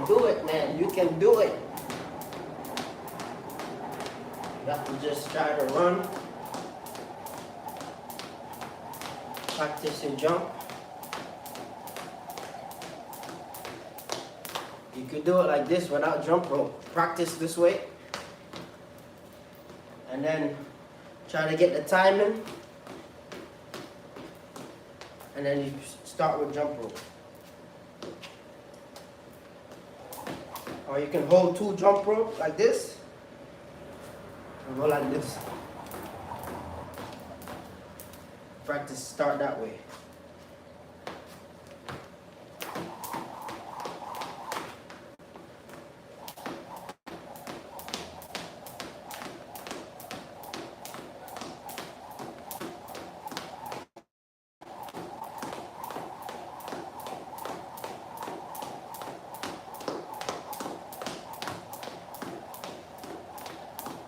do it, man. You can do it. You have to just try to run. Practice your jump. You could do it like this without jump rope. Practice this way. And then try to get the timing. And then you start with jump rope. Or you can hold 2 jump rope like this. And go like this. Practice, start that way.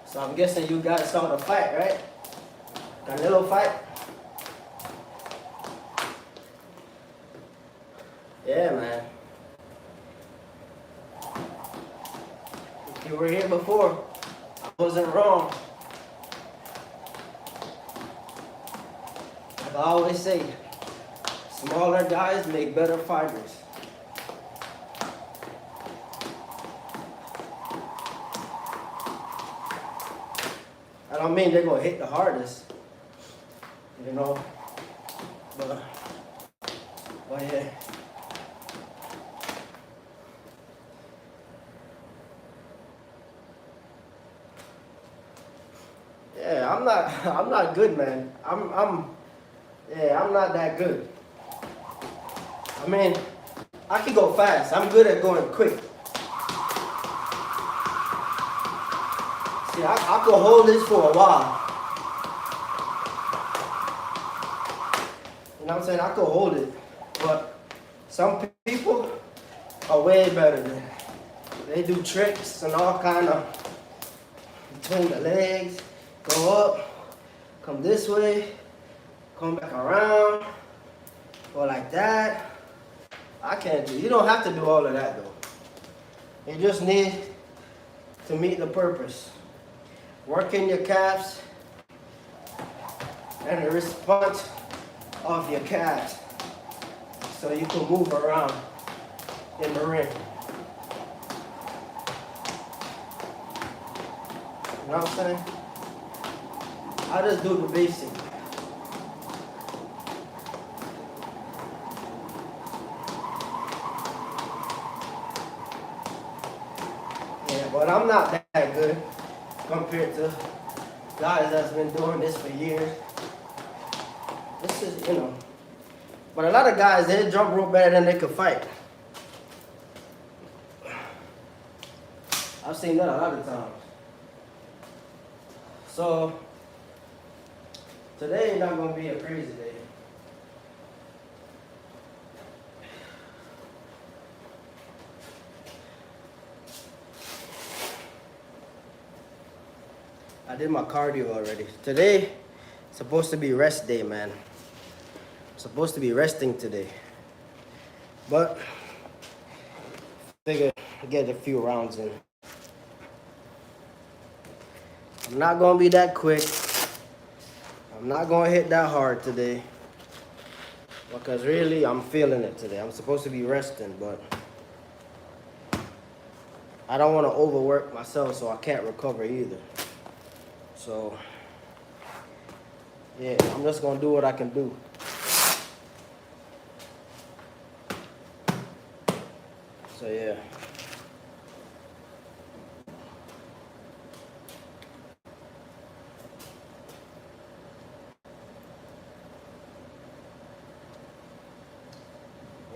So I'm guessing you guys saw the fight, right? That little fight. Yeah, man. If you were here before, I wasn't wrong. Like I always say, smaller guys make better fighters. I don't mean they're gonna hit the hardest, you know, but yeah. Yeah, I'm not good, man. I'm not that good. I mean, I can go fast. I'm good at going quick. See, I could hold this for a while. You know what I'm saying? I could hold it. But some people are way better than that. They do tricks and all kind of between the legs, go up, come this way, come back around, or like that. I can't do. You don't have to do all of that though. You just need to meet the purpose. Working your calves and the response of your calves so you can move around in the ring. You know what I'm saying? I just do the basic. Yeah, but I'm not that good compared to guys that's been doing this for years. This is, you know. But a lot of guys, they jump rope better than they could fight. I've seen that a lot of times. So, today is not going to be a crazy day. I did my cardio already. Today is supposed to be rest day, man. I'm supposed to be resting today. But, figure get a few rounds in. I'm not going to be that quick. I'm not going to hit that hard today. Because really, I'm feeling it today. I'm supposed to be resting, but I don't want to overwork myself so I can't recover either. So, yeah, I'm just going to do what I can do. So, yeah.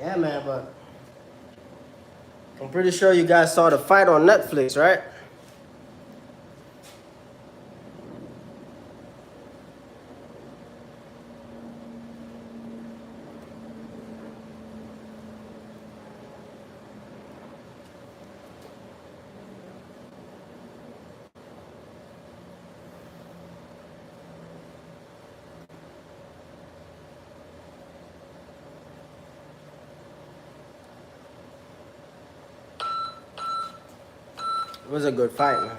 Yeah, man, but I'm pretty sure you guys saw the fight on Netflix, right? was a good fight, man.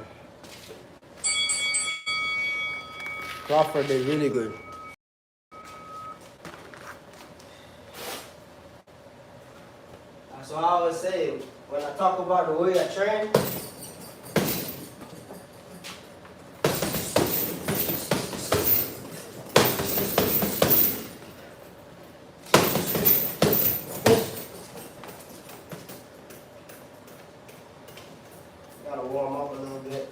Crawford did really good. That's what I always say when I talk about the way I train. Gotta warm up a little bit.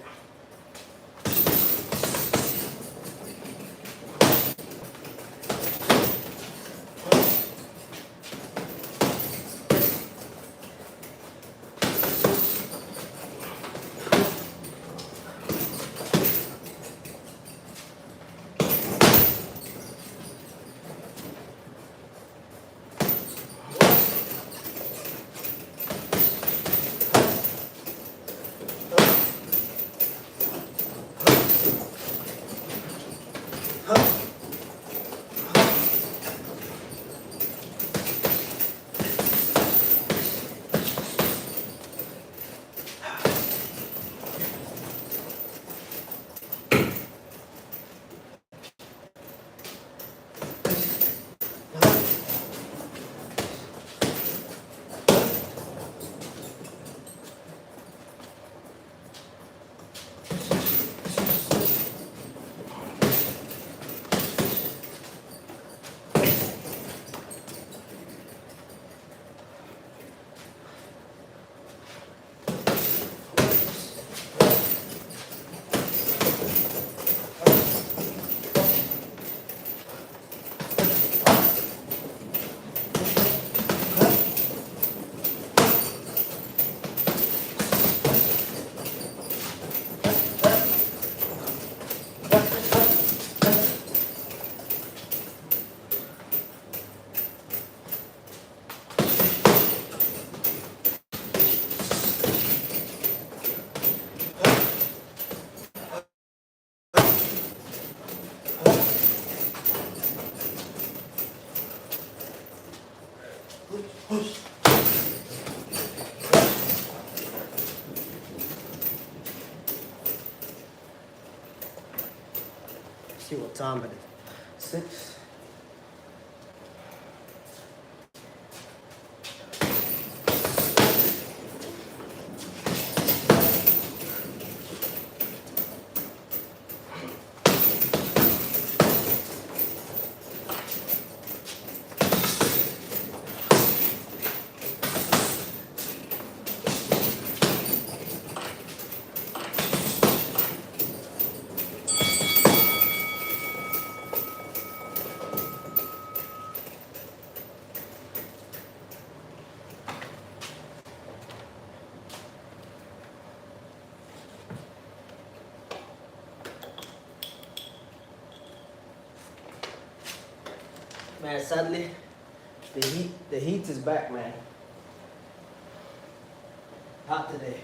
See what time it is. 6. Man, sadly, the heat is back, man. Hot today.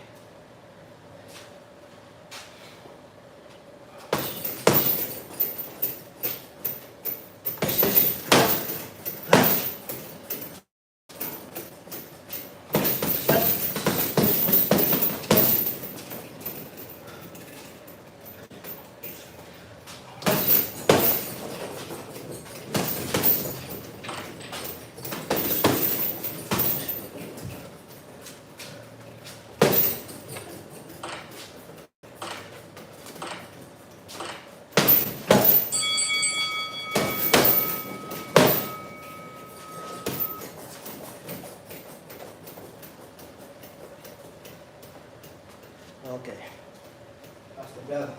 Okay, that's the bell.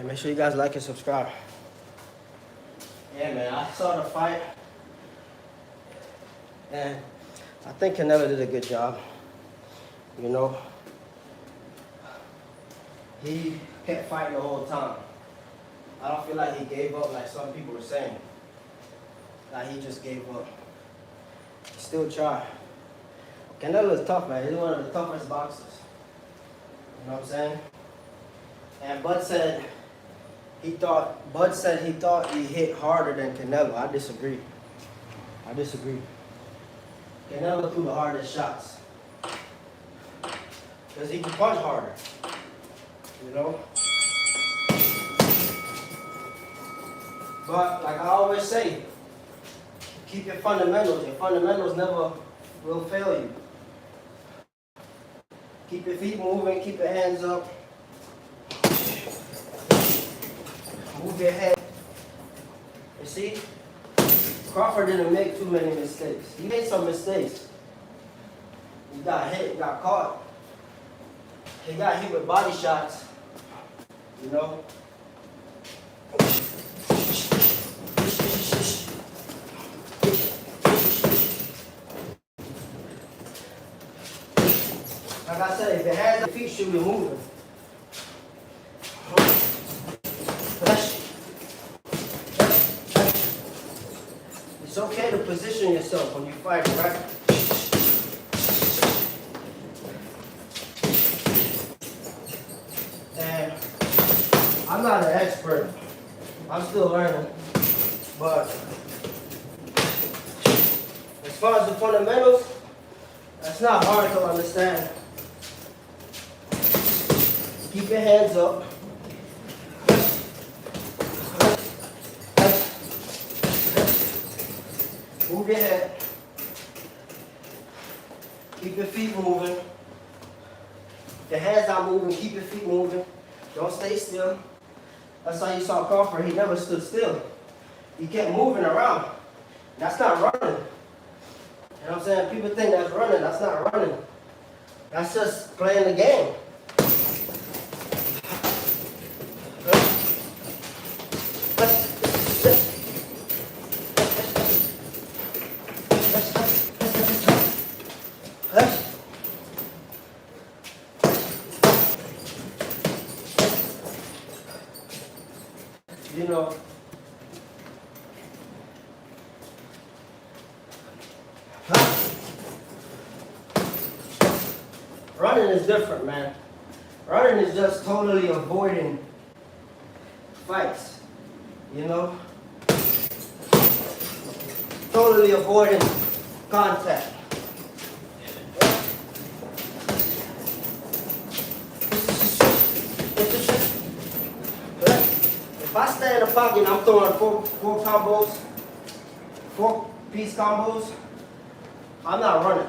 Alright, make sure you guys like and subscribe. Yeah, man, I saw the fight. And I think Canelo did a good job. You know, he kept fighting the whole time. I don't feel like he gave up like some people were saying. Like he just gave up. He still tried. Canelo is tough, man. He's one of the toughest boxers. You know what I'm saying? And Bud said he thought he hit harder than Canelo. I disagree. Canelo threw the hardest shots. Because he can punch harder. You know? But like I always say, keep your fundamentals. Your fundamentals never will fail you. Keep your feet moving, keep your hands up. Move your head. You see? Crawford didn't make too many mistakes. He made some mistakes. He got hit, got caught. He got hit with body shots. You know? Like I said, if your hands and feet should be moving. It's okay to position yourself when you fight, right? And I'm not an expert. I'm still learning. But as far as the fundamentals, that's not hard to understand. Keep your hands up. Move your head. Keep your feet moving. If your hands are moving, keep your feet moving. Don't stay still. That's how you saw Crawford. He never stood still. He kept moving around. That's not running. You know what I'm saying? People think that's running. That's not running. That's just playing the game. You know, running is different, man. Running is just totally avoiding fights, you know? Totally avoiding contact. If I stay in the pocket and I'm throwing four combos, 4-piece combos, I'm not running.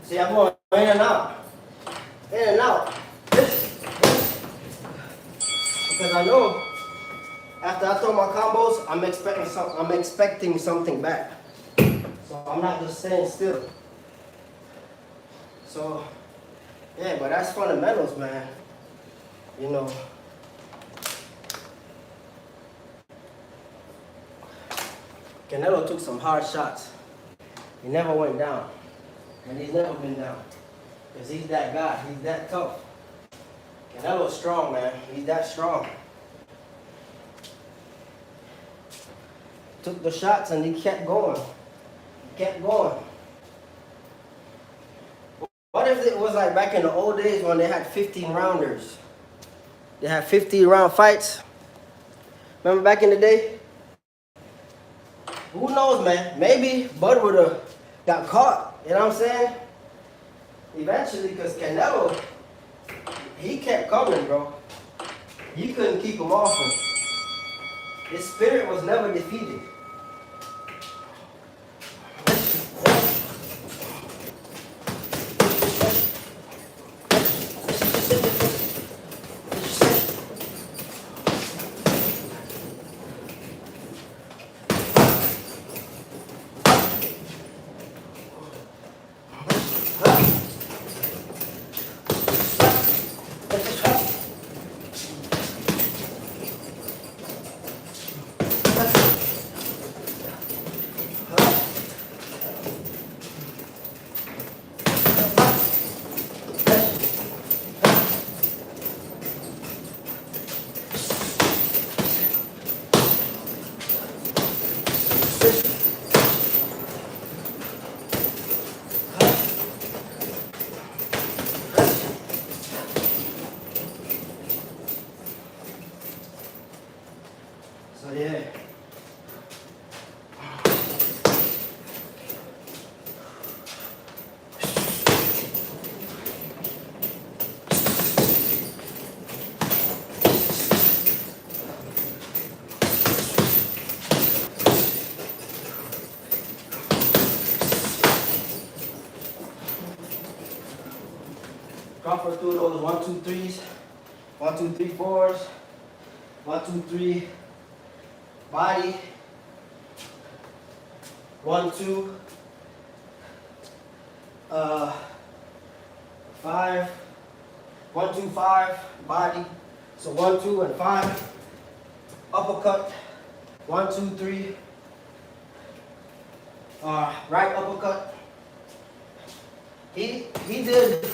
See, I'm going in and out. In and out. Because I know after I throw my combos, I'm expecting something back. So I'm not just staying still. So yeah, but that's fundamentals, man. You know. Canelo took some hard shots. He never went down. And he's never been down. Because he's that guy. He's that tough. Canelo's strong, man. He's that strong. Took the shots and he kept going. He kept going. What if it was like back in the old days when they had 15 rounders? They had 50-round fights. Remember back in the day? Who knows, man? Maybe Bud would have got caught. You know what I'm saying? Eventually, because Canelo, he kept coming, bro. You couldn't keep him off him. His spirit was never defeated. So yeah. Crawford through those 1, 2, 3s, 1, 2, 3, 4s, 1, 2, 3, body, 1, 2, 5, 1, 2, 5, body. So 1, 2, and 5. Uppercut, 1, 2, 3. Right uppercut. He did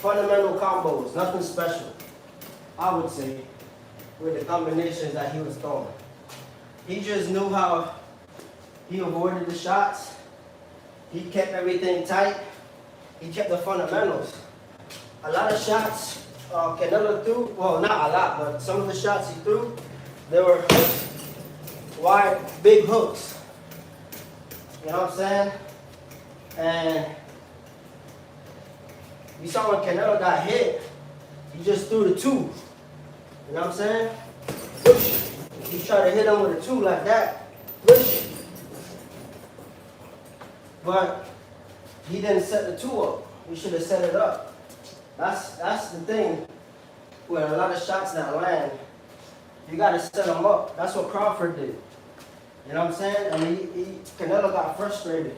fundamental combos, nothing special, I would say, with the combinations that he was throwing. He just knew how he avoided the shots. He kept everything tight. He kept the fundamentals. A lot of shots Canelo threw, well, not a lot, but some of the shots he threw, they were hooks, wide, big hooks. You know what I'm saying? And you saw when Canelo got hit, he just threw the 2. You know what I'm saying? He tried to hit him with a 2 like that. But he didn't set the 2 up. He should have set it up. That's the thing with a lot of shots that land. You got to set them up. That's what Crawford did. You know what I'm saying? And Canelo got frustrated.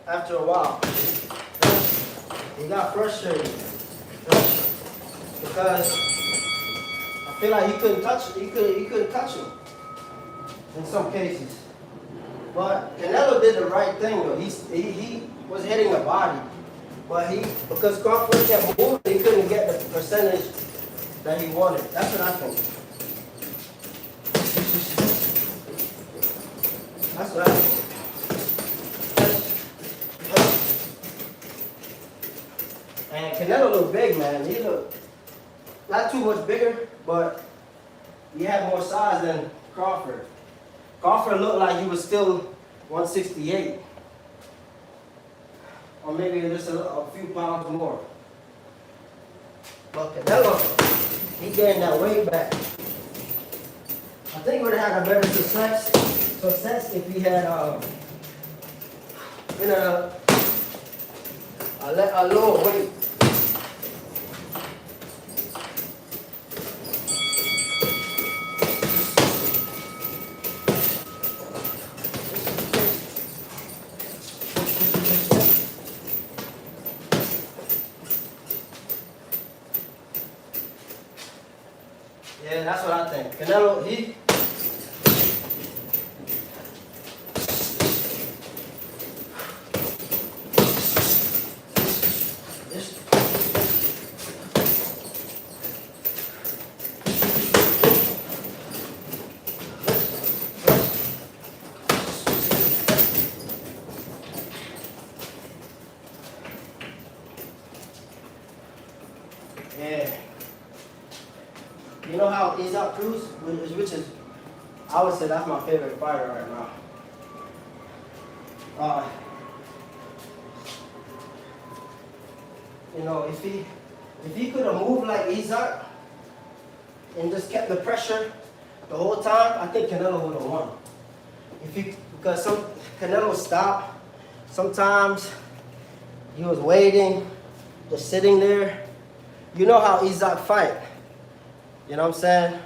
After a while, he got frustrated because I feel like he couldn't touch it. He couldn't touch him in some cases. But Canelo did the right thing though. He was hitting the body, but because Crawford kept moving, he couldn't get the percentage that he wanted. That's what I think. That's what I think. And Canelo looked big, man. He looked not too much bigger, but he had more size than Crawford. Crawford looked like he was still 168. Or maybe just a few pounds more. But Canelo, he gained that weight back. I think he would have had a better success if he had been a lower weight. Yeah, that's what I think. Canelo, he yeah. You know how Isaac Cruz, which is, I would say that's my favorite fighter right now. You know, if he could have moved like Isaac and just kept the pressure the whole time, I think Canelo would have won. Because Canelo stopped. Sometimes he was waiting, just sitting there. You know how Isaac fight. You know what I'm saying?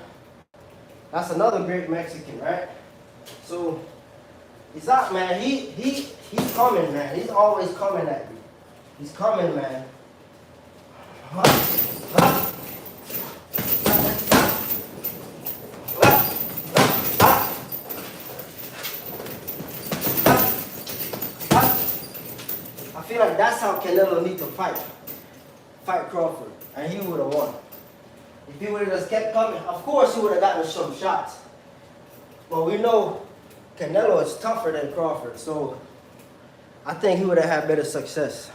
That's another great Mexican, right? So Isaac, man, he's coming, man. He's always coming at you. He's coming, man. I feel like that's how Canelo need to fight Crawford, and he would have won. If he would have just kept coming, of course he would have gotten some shots. But we know Canelo is tougher than Crawford, so I think he would have had better success.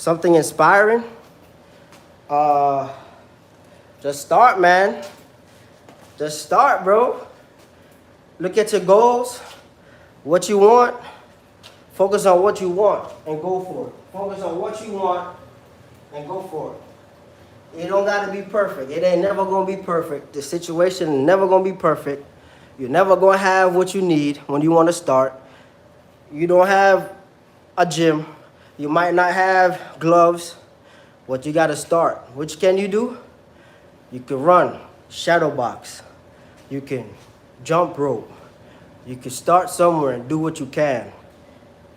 something inspiring, just start, man. Just start, bro. Look at your goals, what you want. Focus on what you want and go for it. Focus on what you want and go for it. It don't gotta be perfect. It ain't never gonna be perfect. The situation is never gonna be perfect. You're never gonna have what you need when you wanna start. You don't have a gym. You might not have gloves, but you gotta start. Which can you do? You can run, shadow box. You can jump rope. You can start somewhere and do what you can.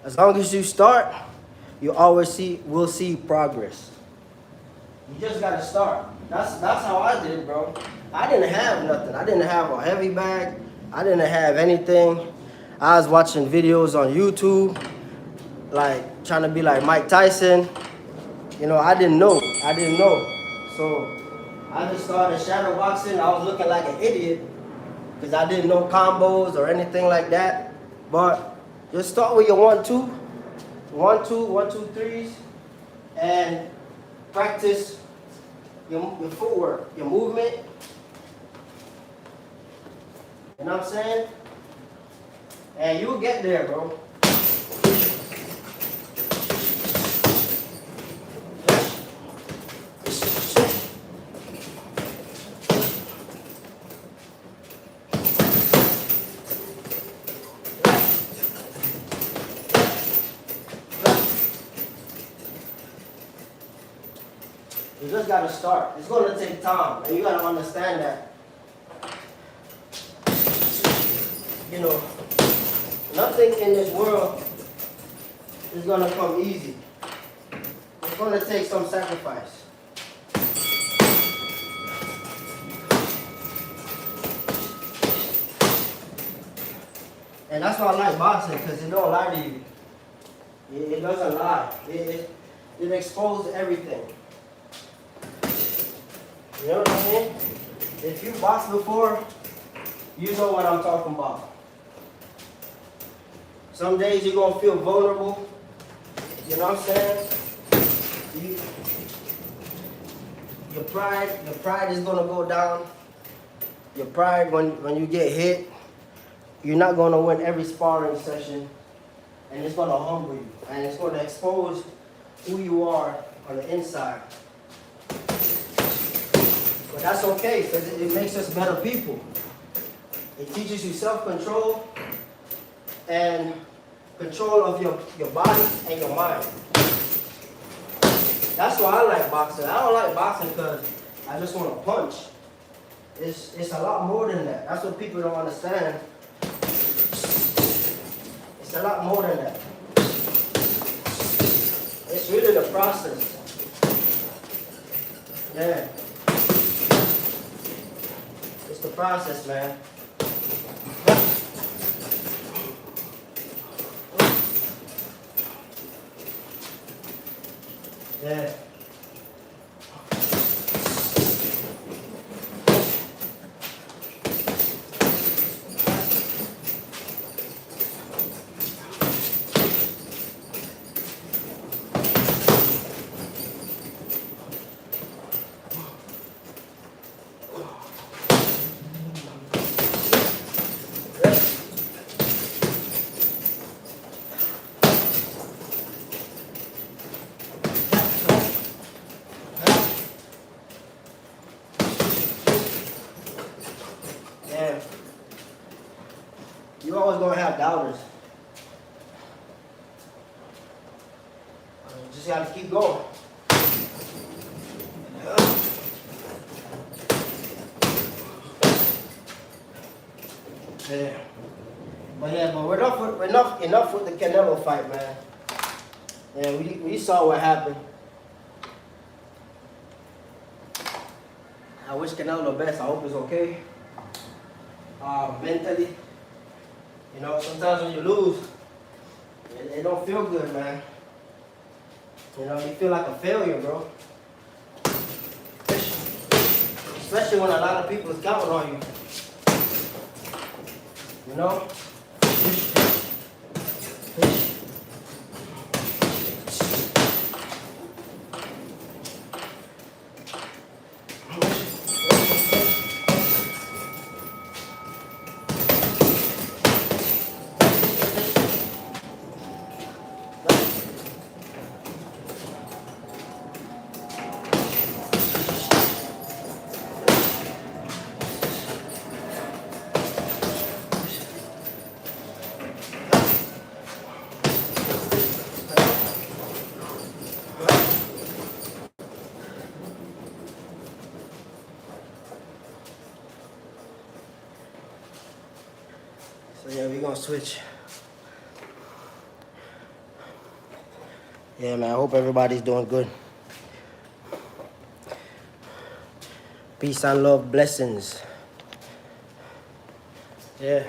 As long as you start, you always will see progress. You just gotta start. That's how I did it, bro. I didn't have nothing. I didn't have a heavy bag. I didn't have anything. I was watching videos on YouTube, like trying to be like Mike Tyson. You know, I didn't know. So I just started shadow boxing. I was looking like an idiot because I didn't know combos or anything like that. But just start with your 1-2, 1-2, 1-2, 3s, and practice your footwork, your movement. You know what I'm saying? And you'll get there, bro. You just gotta start. It's gonna take time, and you gotta understand that. You know, nothing in this world is gonna come easy. It's gonna take some sacrifice. And that's why I like boxing, because it don't lie to you. It doesn't lie. It exposes everything. You know what I mean? If you boxed before, you know what I'm talking about. Some days you're gonna feel vulnerable. You know what I'm saying? Your pride is gonna go down. Your pride, when you get hit, you're not gonna win every sparring session, and it's gonna humble you, and it's gonna expose who you are on the inside. But that's okay, because it makes us better people. It teaches you self-control and control of your body and your mind. That's why I like boxing. I don't like boxing because I just want to punch. It's a lot more than that. That's what people don't understand. It's a lot more than that. It's really the process. Yeah. It's the process, man. Yeah. And you're always gonna have doubters. You just gotta keep going. Yeah. But enough with the Canelo fight, man. Yeah, we saw what happened. I wish Canelo the best. I hope he's okay. Mentally, you know, sometimes when you lose, it don't feel good, man. You know, you feel like a failure, bro. Especially when a lot of people is counting on you. You know? So yeah, we're gonna switch. Yeah, man, I hope everybody's doing good. Peace and love, blessings. Yeah.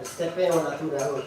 Step in when I threw that hook.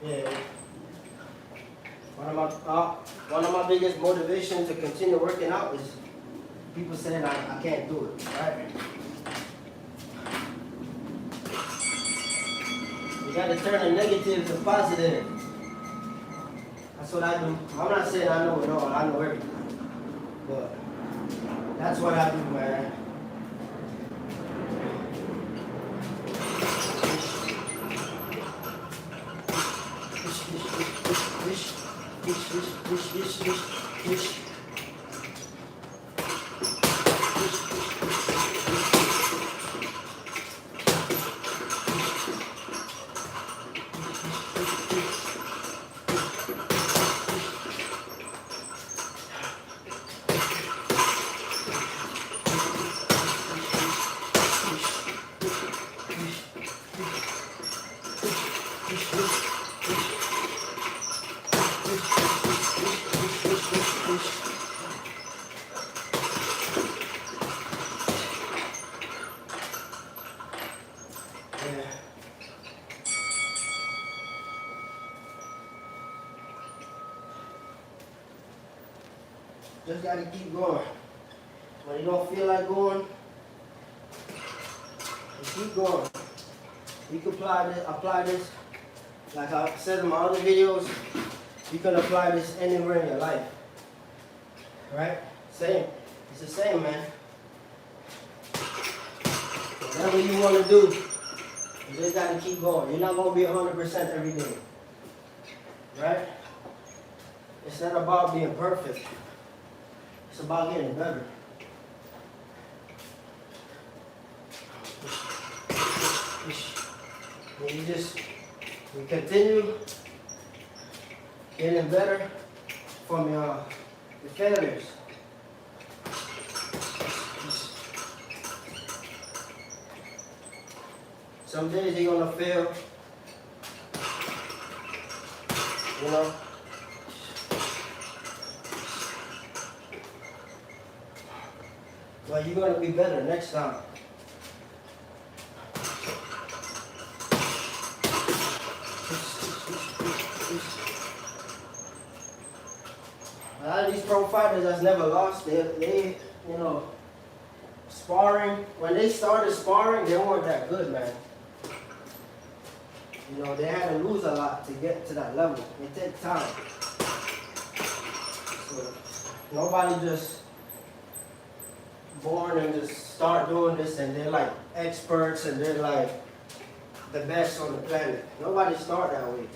Yeah. One of my biggest motivations to continue working out is people saying I can't do it, right? You gotta turn the negative to positive. That's what I do. I'm not saying I know it all, I know everything. But that's what I do, man. Just gotta keep going. When you don't feel like going, you keep going. You can apply this, like I said in my other videos, you can apply this anywhere in your life. Right? Same. It's the same, man. Whatever you want to do, You just gotta keep going. You're not gonna be 100% every day, right? It's not about being perfect. It's about getting better. And you continue getting better from your failures. Some days you're gonna fail, you know. But you're gonna be better next time. A lot of these pro fighters that's never lost, they you know, sparring, when they started sparring, they weren't that good, man. You know, they had to lose a lot to get to that level. It takes time. So nobody just born and just start doing this and they're like experts and they're like the best on the planet. Nobody start that way.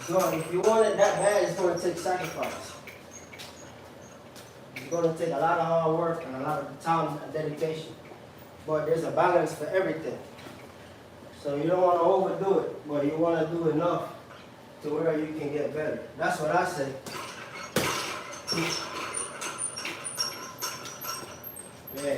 So if you want it that bad, it's going to take sacrifice. It's going to take a lot of hard work and a lot of time and dedication. But there's a balance for everything. So you don't want to overdo it, but you want to do enough to where you can get better. That's what I say. Yeah.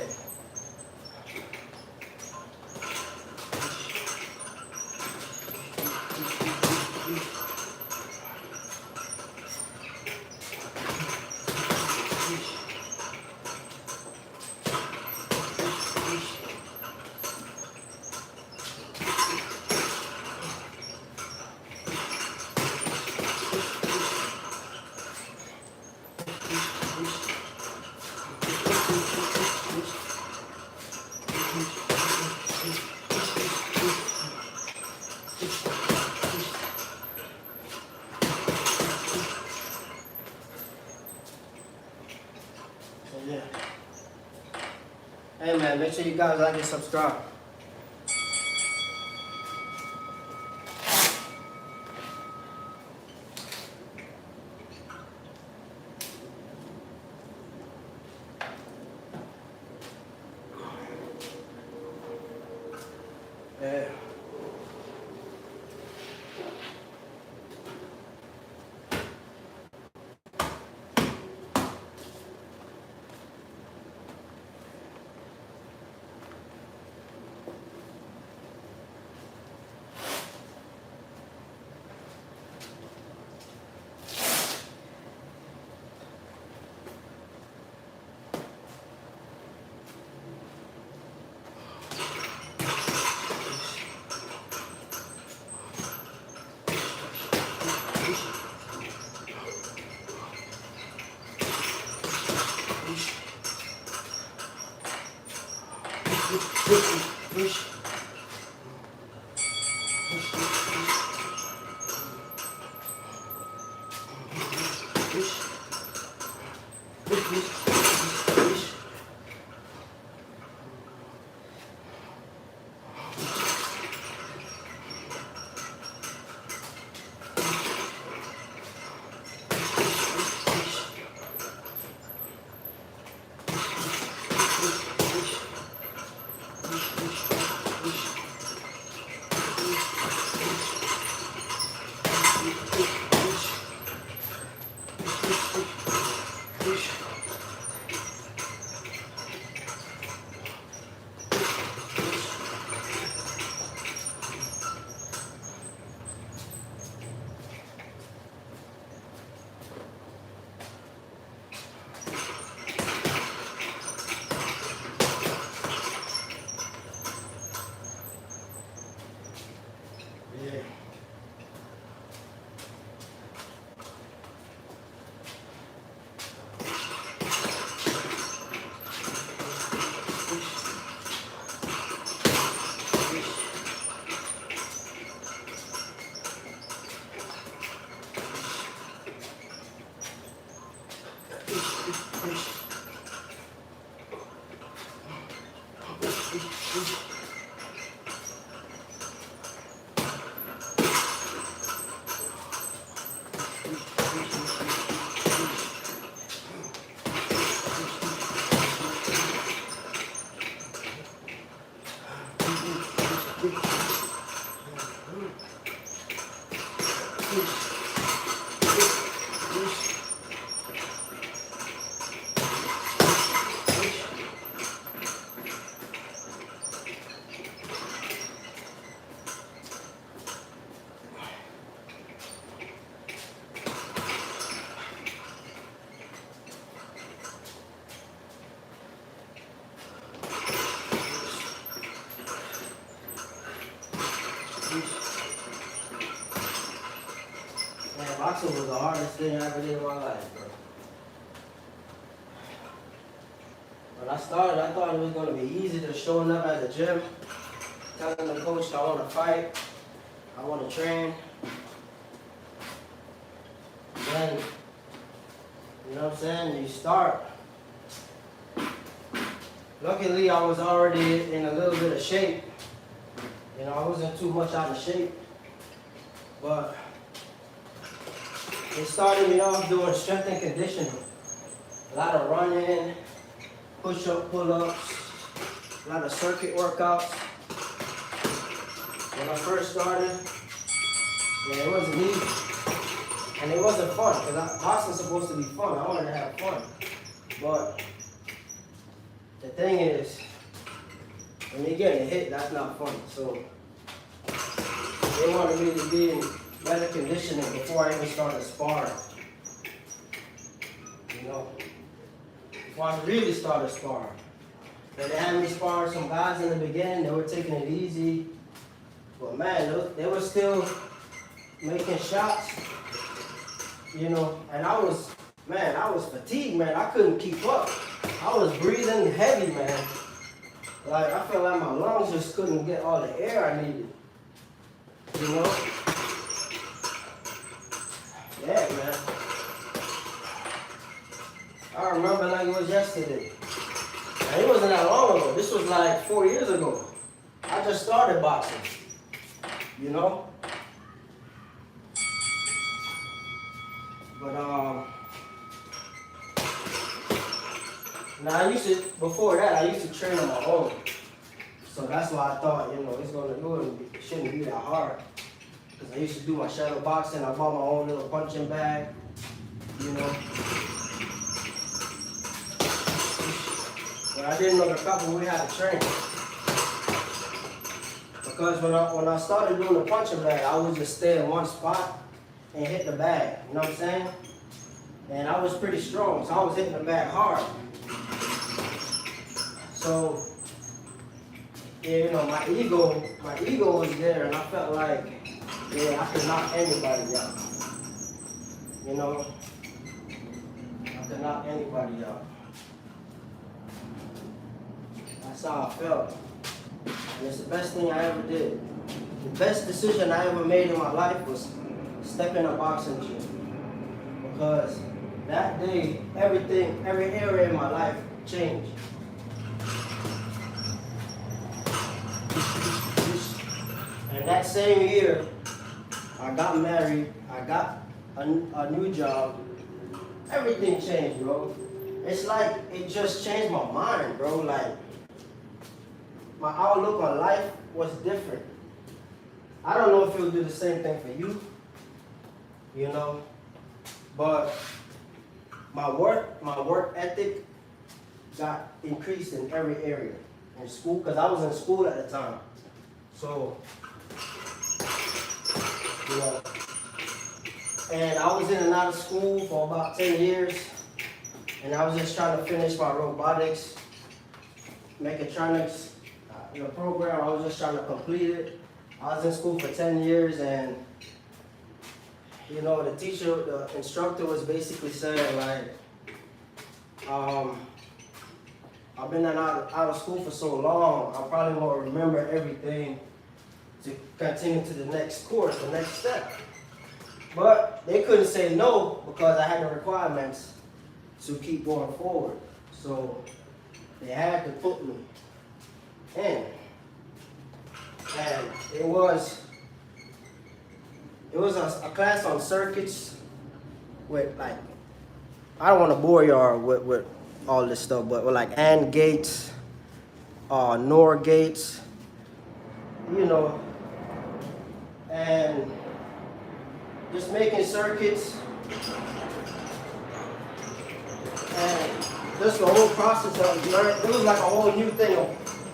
Yeah. Hey man, make sure you guys like and subscribe. Yeah. Push. boxing was the hardest thing I ever did in my life, bro. When I started, I thought it was gonna be easy, just showing up at the gym, telling the coach I wanna fight, I wanna train. Then, you know what I'm saying, you start. Luckily, I was already in a little bit of shape. You know, I wasn't too much out of shape. But they started me off doing strength and conditioning. A lot of running, push-up, pull-ups, a lot of circuit workouts. When I first started, yeah, it wasn't easy. And it wasn't fun, because boxing's supposed to be fun. I wanted to have fun. But the thing is, when you're getting hit, that's not fun. So they wanted me to be in better conditioning before I even started sparring. You know, before I really started sparring. They had me sparring some guys in the beginning. They were taking it easy. But man, they were still making shots. You know, and I was fatigued, man. I couldn't keep up. I was breathing heavy, man. Like, I felt like my lungs just couldn't get all the air I needed. You know? Yeah, man. I remember like it was yesterday. And it wasn't that long ago. This was like 4 years ago. I just started boxing. You know? But, now before that, I used to train on my own. So that's why I thought, you know, it shouldn't be that hard. Because I used to do my shadow boxing. I bought my own little punching bag, you know. But I didn't know the couple we had to train. Because when I started doing the punching bag, I would just stay in one spot and hit the bag, you know what I'm saying? And I was pretty strong, so I was hitting the bag hard. So, yeah, you know, my ego was there, and I felt like, yeah, I could knock anybody out. You know, I could knock anybody out. That's how I felt. And it's the best thing I ever did. The best decision I ever made in my life was step in a boxing gym. Because that day, every area in my life changed. And that same year, I got married, I got a new job. Everything changed, bro. It's like it just changed my mind, bro. Like, my outlook on life was different. I don't know if it'll do the same thing for you, you know, but my work ethic got increased in every area. In school, because I was in school at the time. So, you know, and I was in and out of school for about 10 years, and I was just trying to finish my robotics, mechatronics, program. I was just trying to complete it. I was in school for 10 years, and, you know, the instructor was basically saying, like, I've been out of school for so long, I probably won't remember everything to continue to the next course, the next step. But they couldn't say no because I had the requirements to keep going forward. So they had to put me in. And it was a class on circuits with, like, I don't want to bore y'all with all this stuff, but with like AND gates, NOR gates, you know, and just making circuits, and just the whole process of learning. It was like a whole new thing of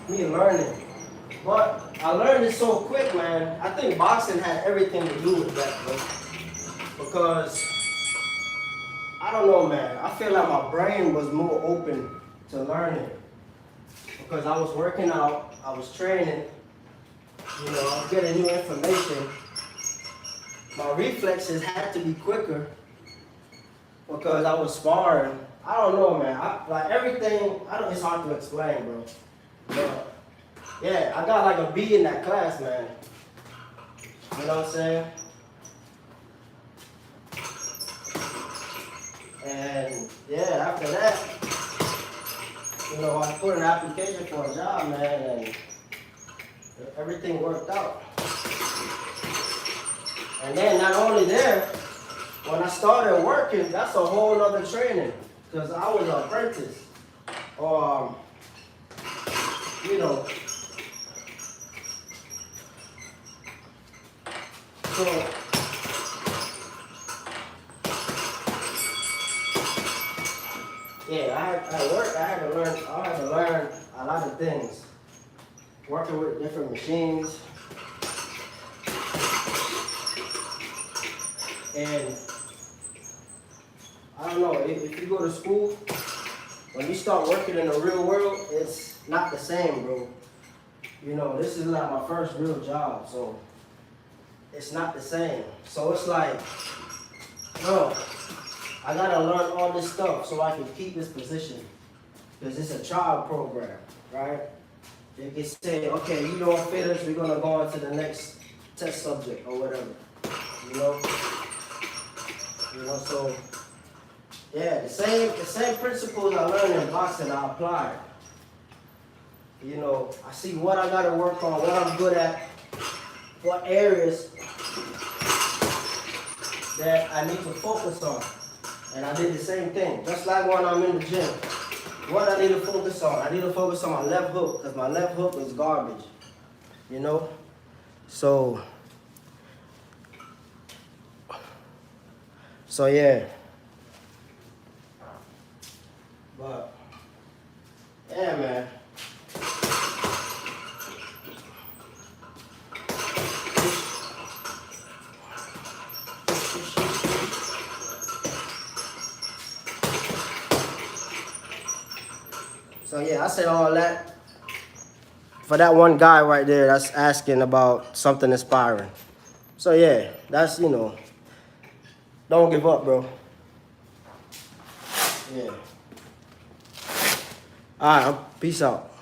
me learning. But I learned it so quick, man. I think boxing had everything to do with that, bro. Because, I don't know, man. I feel like my brain was more open to learning. Because I was working out, I was training, you know, I was getting new information. my reflexes had to be quicker because I was sparring. I don't know, man. Like everything, it's hard to explain, bro. But yeah, I got like a B in that class, man. You know what I'm saying? And yeah, after that, I put an application for a job, man, and everything worked out. And then not only there, when I started working, that's a whole other training. Because I was an apprentice. Or, so yeah, at work, I had to learn a lot of things. Working with different machines. And I don't know, if you go to school, when you start working in the real world, it's not the same, bro. This is like my first real job, so it's not the same. So it's like, bro, I gotta learn all this stuff so I can keep this position. Because it's a child program, right? They can say, okay, you don't fit us, we're gonna go on to the next test subject or whatever. So yeah, the same principles I learned in boxing I applied. I see what I gotta work on, what I'm good at, what areas that I need to focus on. And I did the same thing. Just like when I'm in the gym. What I need to focus on? I need to focus on my left hook, because my left hook is garbage. So yeah. But yeah, man. So yeah, I said all that for that one guy right there that's asking about something inspiring. So yeah, that's, don't give up, bro. Yeah. All right, peace out.